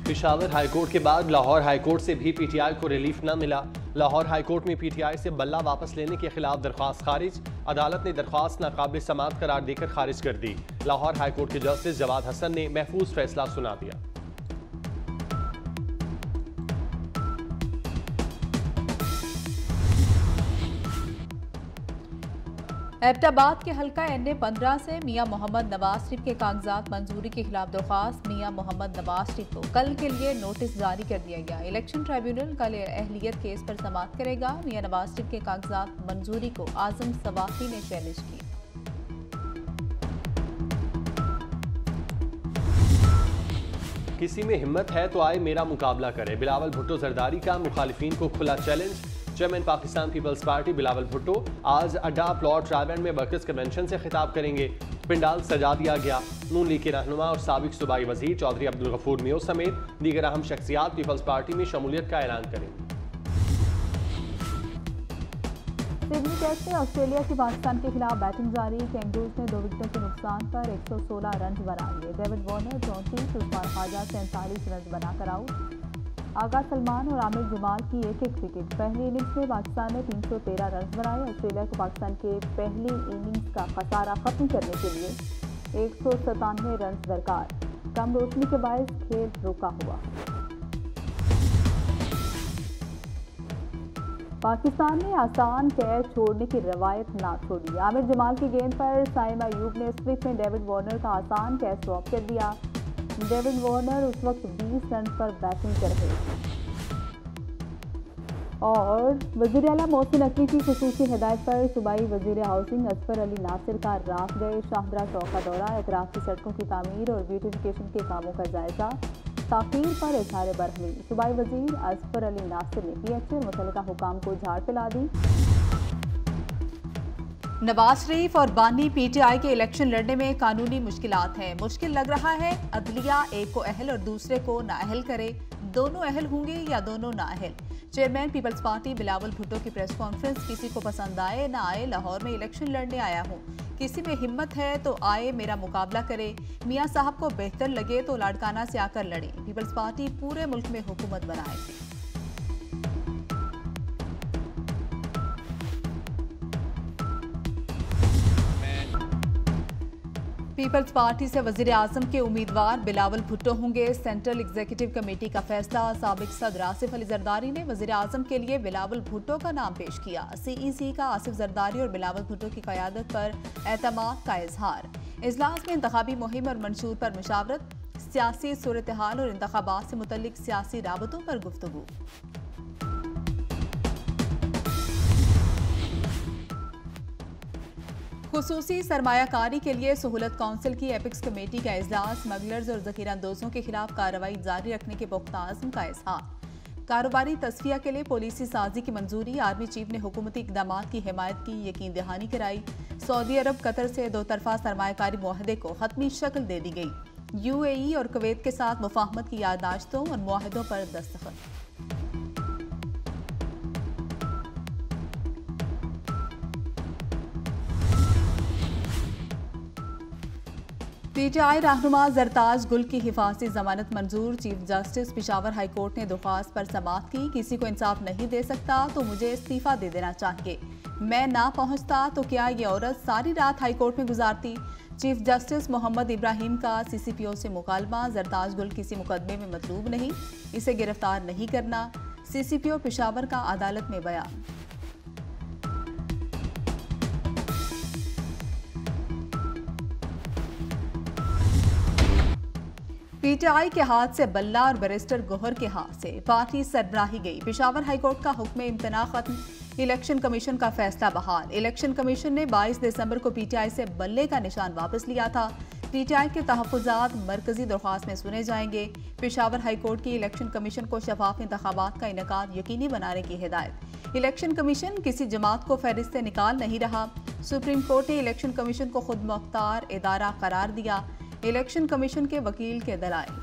Peshawar high court के बाद Lahore high court से भी पीटीआई को रिलीफ न मिला। लाहौर हाईकोर्ट में पीटीआई से बल्ला वापस लेने के खिलाफ दरख्वास्त खारिज। अदालत ने दरख्वास्त नाकाबिल समाअत करार देकर खारिज कर दी। लाहौर हाईकोर्ट के जस्टिस जवाद हसन ने महफूज फैसला सुना दिया। एबटाबाद के हल्का NA 15 से मियां मोहम्मद नवाज शरीफ के कागजात मंजूरी के खिलाफ दरख्वास्त। मियां मोहम्मद नवाज शरीफ को कल के लिए नोटिस जारी कर दिया गया। इलेक्शन ट्राइब्यूनल कल अहलियत केस पर समाअत करेगा। मियां नवाज शरीफ के कागजात मंजूरी को आजम सवाफी ने चैलेंज की। किसी में हिम्मत है तो आए मेरा मुकाबला करे, बिलावल भुट्टो जरदारी का मुखालिफिन को खुला चैलेंज। चेयरमैन पाकिस्तान पीपल्स पार्टी बिलावल भुट्टो आज अड्डा प्लॉट रायबंद में वर्कर्स कन्वेंशन से खिताब करेंगे। पिंडाल सजा दिया गया। नून लीग के रहनुमा और साबिक सूबाई वजीर चौधरी अब्दुल गफूर मियो समेत दीगर अहम शख्सियात पीपल्स पार्टी में शमूलियत का ऐलान करेंगे। सिडनी टेस्ट में ऑस्ट्रेलिया की पाकिस्तान के खिलाफ बैटिंग जारी। कैंगरूज ने 2 विकेटों के नुकसान पर 116 रन बना लिए। David Warner 34, Usman Khawaja 47 run बनाकर आउट। आगा सलमान और आमिर जमाल की एक विकेट। पहली इनिंग्स में पाकिस्तान ने 313 रन बनाए। ऑस्ट्रेलिया को पाकिस्तान के पहली इनिंग्स का खसारा खत्म करने के लिए 197 रन दरकार। कम रोशनी के बायस खेल रुका हुआ। पाकिस्तान ने आसान कैच छोड़ने की रवायत ना छोड़ी। आमिर जमाल की गेंद पर साइम अयूब ने स्विच में डेविड वार्नर का आसान कैच ड्रॉप कर दिया। डेविड वार्नर उस वक्त 20 रन पर बैटिंग कर रहे थे और वज़ीर आला मोहसिन नकवी की खुसूसी हिदायत पर सूबाई वज़ीर हाउसिंग असफर अली नासिर का राख गए शाहदरा चौक का दौरा। एतराफ़ की सड़कों की तामीर और ब्यूटिफिकेशन के कामों का जायजा। ताख़ीर पर इज़हार बरहमी। सूबाई वज़ीर असफर अली नासिर ने PHA और मुतल्लिका हुकाम को झाड़ पिला दी। नवाज शरीफ और बानी PTI के इलेक्शन लड़ने में कानूनी मुश्किलात हैं। मुश्किल लग रहा है अदलिया एक को अहल और दूसरे को नाअहल करे। दोनों अहल होंगे या दोनों नाअहल। चेयरमैन पीपल्स पार्टी बिलावल भुट्टो की प्रेस कॉन्फ्रेंस। किसी को पसंद आए ना आए, लाहौर में इलेक्शन लड़ने आया हूँ। किसी में हिम्मत है तो आए मेरा मुकाबला करे। मियाँ साहब को बेहतर लगे तो लाड़काना से आकर लड़े। पीपल्स पार्टी पूरे मुल्क में हुकूमत बनाएगी। पीपल्स पार्टी से वजीर आजम के उम्मीदवार बिलावल भुट्टो होंगे। सेंट्रल एग्जीक्यूटिव कमेटी का फैसला। साबिक सदर आसिफ अली जरदारी ने वजीर आजम के लिए बिलावल भुट्टो का नाम पेश किया। CEC का आसिफ जरदारी और बिलावल भुट्टो की क़यादत पर एतमाद का इजहार। इजलास में इंतखाबी मुहिम और मंशूर पर मुशावरत। सियासी सूरत हाल और इंतखाबात से मुतल्लिक सियासी राबतों पर गुफ्तगू। खुसूसी सरमायाकारी के लिए सहूलत काउंसिल की एपिक्स कमेटी का इजलास। स्मगलर्स और ज़ख़ीरांदोज़ों के खिलाफ कार्रवाई जारी रखने के पुख्ता अज़्म का इज़हार। कारोबारी तस्फिया के लिए पॉलिसी साजी की मंजूरी। आर्मी चीफ ने हुकूमती इक़दामात की हिमायत की यकीन दहानी कराई। सऊदी अरब कतर से 2 तरफ़ा सरमायाकारी मुआहदे को हतमी शक्ल दे दी गई। UAE और कुवैत के साथ मुफाहमत की याददाश्तों और मुआहदों पर दस्तखत। PTI रहनुमा जरताज गुल की हिफाजती जमानत मंजूर। Chief justice Peshawar high court ने दरख्वास्त पर समाअत की। किसी को इंसाफ नहीं दे सकता तो मुझे इस्तीफा दे देना चाहिए। मैं ना पहुंचता तो क्या ये औरत सारी रात हाई कोर्ट में गुजारती। चीफ जस्टिस मोहम्मद इब्राहिम का CCPO से मुकालमा। जरताज गुल किसी मुकदमे में मतलूब नहीं, इसे गिरफ्तार नहीं करना। CCPO पेशावर का अदालत में बयान। PTI के हाथ से बल्ला और बैरिस्टर गोहर के हाथ से पार्टी सरबराही गई। पेशावर हाईकोर्ट का हुक्म इम्तना खत्म। इलेक्शन कमीशन का फैसला बहाल। इलेक्शन कमीशन ने 22 दिसंबर को PTI से बल्ले का निशान वापस लिया था। PTI के तहफ़्फ़ुज़ात मरकजी दरख्वास्त में सुने जाएंगे। पेशावर हाईकोर्ट की इलेक्शन कमीशन को शफाफ इंतखाबात का इनेकाद यकीनी बनाने की हिदायत। इलेक्शन कमीशन किसी जमात को फहरिस्त से निकाल नहीं रहा। सुप्रीम कोर्ट ने इलेक्शन कमीशन को खुद मुख्तार इदारा करार दिया। इलेक्शन कमीशन के वकील के दलाइल।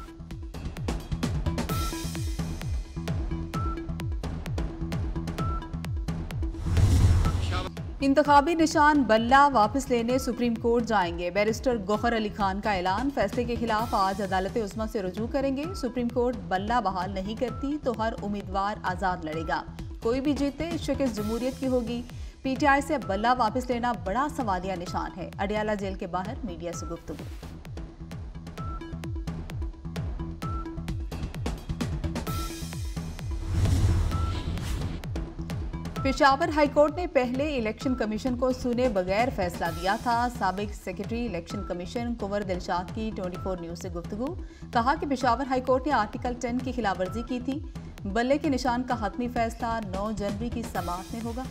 इंतखाबी निशान बल्ला वापस लेने सुप्रीम कोर्ट जाएंगे। बैरिस्टर गौहर अली खान का ऐलान, फैसले के खिलाफ आज अदालत उस्मा से रुजू करेंगे। सुप्रीम कोर्ट बल्ला बहाल नहीं करती तो हर उम्मीदवार आजाद लड़ेगा, कोई भी जीते शिकस्त जमहूरियत की होगी। पीटीआई से बल्ला वापस लेना बड़ा सवालिया निशान है। अडियाला जेल के बाहर मीडिया से गुफ्तगू। पेशावर हाईकोर्ट ने पहले इलेक्शन कमीशन को सुने बगैर फैसला दिया था। साबिक सेक्रेटरी इलेक्शन कमीशन कुंवर दिलशाद की 24 न्यूज से गुफ्तगू, कहा कि पेशावर हाईकोर्ट ने आर्टिकल 10 की खिलाफवर्जी की थी। बल्ले के निशान का हतमी फैसला 9 जनवरी की समाअत में होगा।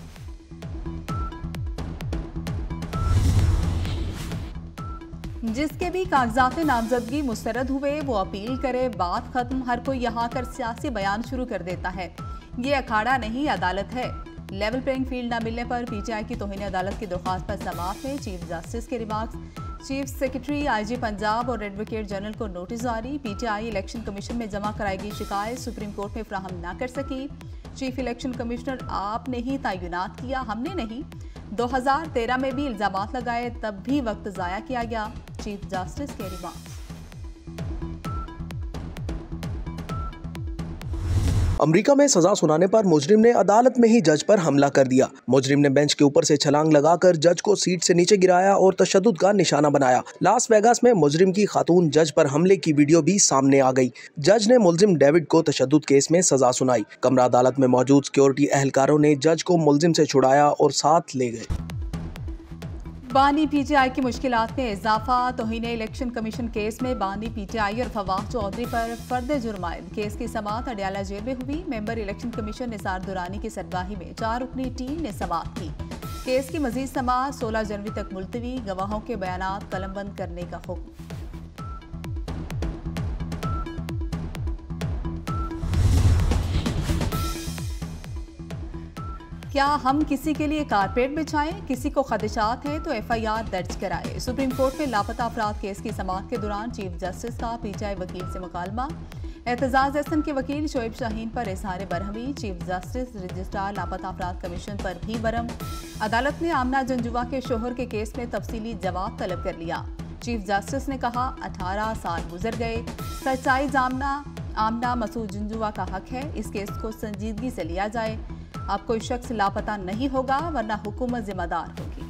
जिसके भी कागजात नामजदगी मुस्तरद हुए वो अपील करे, बात खत्म। हर कोई यहाँ कर सियासी बयान शुरू कर देता है। ये अखाड़ा नहीं, अदालत है। लेवल प्लेइंग फील्ड न मिलने पर पीटीआई की तौहीन अदालत की दरख्वास्त पर समाअत में चीफ जस्टिस के remarks. Chief secretary IG Punjab और एडवोकेट जनरल को नोटिस जारी। पीटीआई इलेक्शन कमीशन में जमा कराएगी शिकायत, सुप्रीम कोर्ट में फराहम ना कर सकी। चीफ इलेक्शन कमिश्नर आपने ही तैनात किया, हमने नहीं। 2013 में भी इल्जामात लगाए, तब भी वक्त जाया किया गया। चीफ जस्टिस के रिमार्क्स। अमेरिका में सजा सुनाने पर मुजरिम ने अदालत में ही जज पर हमला कर दिया। मुजरिम ने बेंच के ऊपर से छलांग लगाकर जज को सीट से नीचे गिराया और तशद्दुद का निशाना बनाया। लास वेगास में मुजरिम की खातून जज पर हमले की वीडियो भी सामने आ गई। जज ने मुलजिम डेविड को तशद्दुद केस में सजा सुनाई। कमरा अदालत में मौजूद सिक्योरिटी एहलकारों ने जज को मुलजिम से छुड़ाया और साथ ले गए। बानी पीटीआई की मुश्किलात में इजाफा। तौहीन इलेक्शन कमीशन केस में बानी पीटीआई और फवाद चौधरी पर फर्द जुर्म आयद। केस की समाअत अडियाला जेल में हुई। Member election commission Nisar Durrani की सरबराही में 4 रुकनी टीम ने समाअत की। केस की मजीद समाअत 16 जनवरी तक मुलतवी। गवाहों के बयानात कलमबंद करने का हुक्म। क्या हम किसी के लिए कारपेट बिछाएं? किसी को खदशात हैं तो एफआईआर दर्ज कराएं। सुप्रीम कोर्ट में लापता अफराद केस की समाअत के दौरान चीफ जस्टिस का पीटीआई वकील से मुकालमा। एतजाज एहसन के वकील शोएब शाहीन पर इजहार बरहमी। चीफ जस्टिस रजिस्ट्रार लापता अफराद कमीशन पर भी बरम। अदालत ने आमना जंजुआ के शोहर के केस में तफसीली जवाब तलब कर लिया। चीफ जस्टिस ने कहा 18 साल गुजर गए, सच्चाई जानना आमना मसूद जंजुआ का हक है। इस केस को संजीदगी से लिया जाए। अब कोई शख्स लापता नहीं होगा, वरना हुकूमत जिम्मेदार होगी।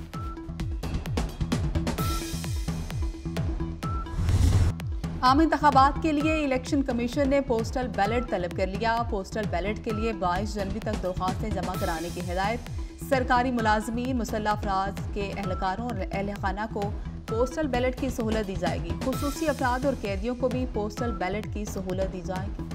आम इंतखाबात के लिए इलेक्शन कमीशन ने पोस्टल बैलेट तलब कर लिया। पोस्टल बैलेट के लिए 22 जनवरी तक दरख्वास्तें जमा कराने की हिदायत। सरकारी मुलाजमीन, मुसल्लह अफराद के एहलकारों और अहलखाना को पोस्टल बैलेट की सहूलत दी जाएगी। खुसूसी अफराद और कैदियों को भी पोस्टल बैलेट की सहूलत दी जाएगी।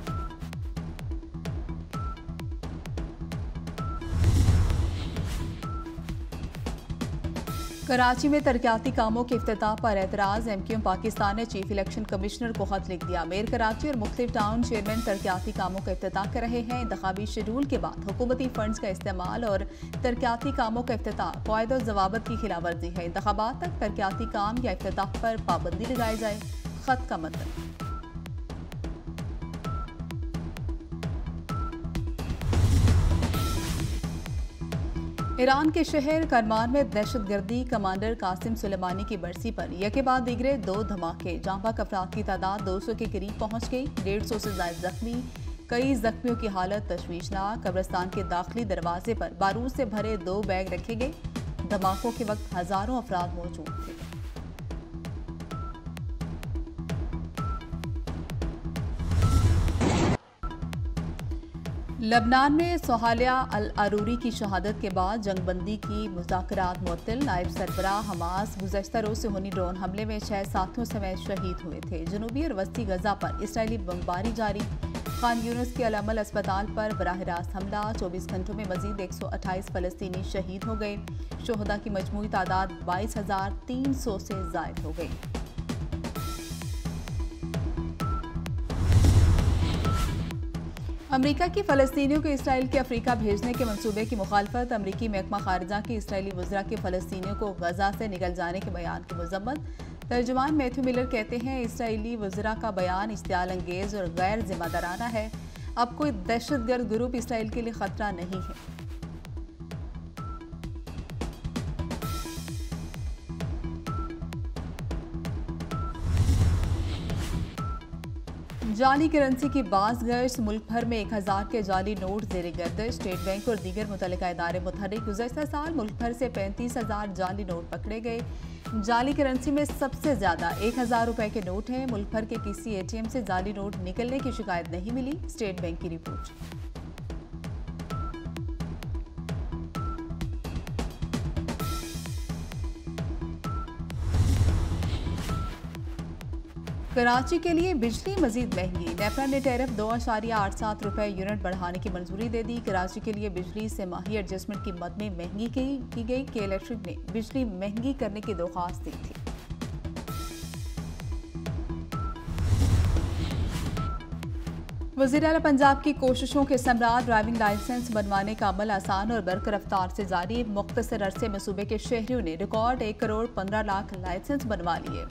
कराची में तरक्याती कामों के इफ्तिताह पर एतराज़। एमक्यूएम पाकिस्तान ने चीफ इलेक्शन कमिश्नर को खत लिख दिया। मेयर कराची और मुख्तलिफ टाउन चेयरमैन तरक्याती कामों का इफ्तिताह कर रहे हैं। इंतखाबी शेड्यूल के बाद हुकूमती फंड्स का इस्तेमाल और तरक्याती कामों का इफ्तिताह क़वाइद और ज़वाबित की खिलाफवर्जी है। इंतखाबात तक तरक्याती काम या इफ्तिताह पर पाबंदी लगाई जाए। खत का मतलब ईरान के शहर करमान में दहशतगर्दी कमांडर कासिम सुलेमानी की बरसी पर यके बाद दिगरे 2 धमाके। जाँ बाक अफराद की तादाद 200 के करीब पहुंच गई। 150 से ज्यादा जख्मी, कई जख्मियों की हालत तशवीशनाक। कब्रिस्तान के दाखिली दरवाजे पर बारूद से भरे 2 बैग रखे गए। धमाकों के वक्त हजारों अफराद मौजूद थे। लबनान में सोहालिया अल अरूरी की शहादत के बाद जंगबंदी की मुज़ाकरात मुअत्तल। नायब सरबराह हमास गुज़श्ता रोज़ से होनी ड्रोन हमले में 6 साथियों समेत शहीद हुए थे। जनूबी और वस्ती गजा पर इसराइली बमबारी जारी। खान यूनुस के अल अमल अस्पताल पर बराह रास्त हमला। 24 घंटों में मजीद 128 फ़लस्तीनी शहीद हो गए। शोहदा की मजमूई तादाद 22,300 से ज़ायद हो गई। अमेरिका की फ़लस्तीनियों को इसराइल के अफ्रीका भेजने के मंसूबे की मुखालफत। अमरीकी महकमा खारजा की इसराइली वज़रा के फ़लस्तीनियों को गजा से निकल जाने के बयान की मज़म्मत। तर्जुमान मैथ्यू मिलर कहते हैं इसराइली वज़रा का बयान इश्तियाल अंगेज़ और गैर जिम्मेदाराना है। अब कोई दहशतगर्द ग्रुप इसराइल के लिए ख़तरा नहीं है। जाली करेंसी की बाज़गश्त, मुल्क भर में 1000 के जाली नोट ज़ेर गर्दिश। स्टेट बैंक और दीगर मुतल्लिका इदारे मुतहर्रिक। गुज़श्ता साल मुल्क भर से 35,000 जाली नोट पकड़े गए। जाली करेंसी में सबसे ज़्यादा 1000 रुपए के नोट हैं। मुल्क भर के किसी ATM से जाली नोट निकलने की शिकायत नहीं मिली। स्टेट बैंक की रिपोर्ट। कराची के लिए बिजली मजीद महंगी। नेपरा ने टैरिफ 2.87 रुपए यूनिट बढ़ाने की मंजूरी दे दी। कराची के लिए बिजली से माही एडजस्टमेंट की मद में महंगी की गई। के इलेक्ट्रिक ने बिजली महंगी करने की दरख्वास्त दी थी। वज़ीर आला पंजाब की कोशिशों के समरात, ड्राइविंग लाइसेंस बनवाने का अमल आसान और बरकर रफ्तार से जारी। मुख्तसर अरसे में सूबे के शहरियों ने रिकॉर्ड 1 करोड़ 15 लाख लाइसेंस बनवा लिए।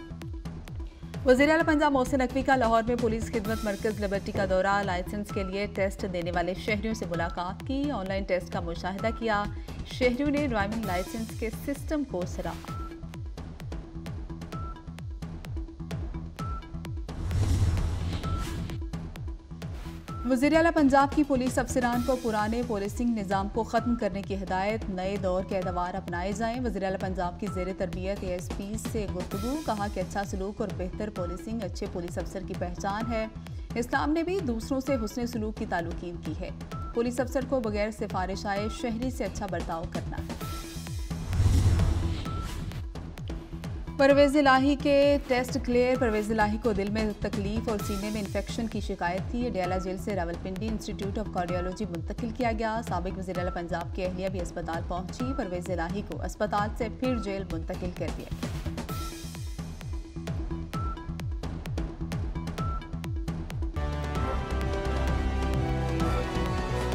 वज़ीर आला पंजाब मोहसिन नकवी का लाहौर में पुलिस खिदमत मरकज़ लिबर्टी का दौरा। लाइसेंस के लिए टेस्ट देने वाले शहरियों से मुलाकात की। ऑनलाइन टेस्ट का मुशाहिदा किया। शहरियों ने ड्राइविंग लाइसेंस के सिस्टम को सराहा। वज़ीर आला पंजाब की पुलिस अफसरान को पुराने पुलिसिंग निज़ाम को ख़त्म करने की हिदायत। नए दौर के एतवार अपनाए जाएं। वज़ीर आला पंजाब की ज़ेर तरबियत ASP से गुफ्तगू। कहा कि अच्छा सलूक और बेहतर पुलिसिंग अच्छे पुलिस अफसर की पहचान है। इस्लाम ने भी दूसरों से हुस्न सलूक की ताल्लुकीन की है। पुलिस अफसर को बगैर सिफारिश आए शहरी से अच्छा बर्ताव करना है। परवेज़ इलाही के टेस्ट क्लियर। परवेज़ इलाही को दिल में तकलीफ और सीने में इन्फेक्शन की शिकायत थी। अडयाला जेल से रावलपिंडी इंस्टीट्यूट ऑफ कार्डियोलॉजी मुंतकिल किया गया। साबिक वज़ीर आला पंजाब की अहलिया भी अस्पताल पहुंची। परवेज़ इलाही को अस्पताल से फिर जेल मुंतकिल कर दिया गया।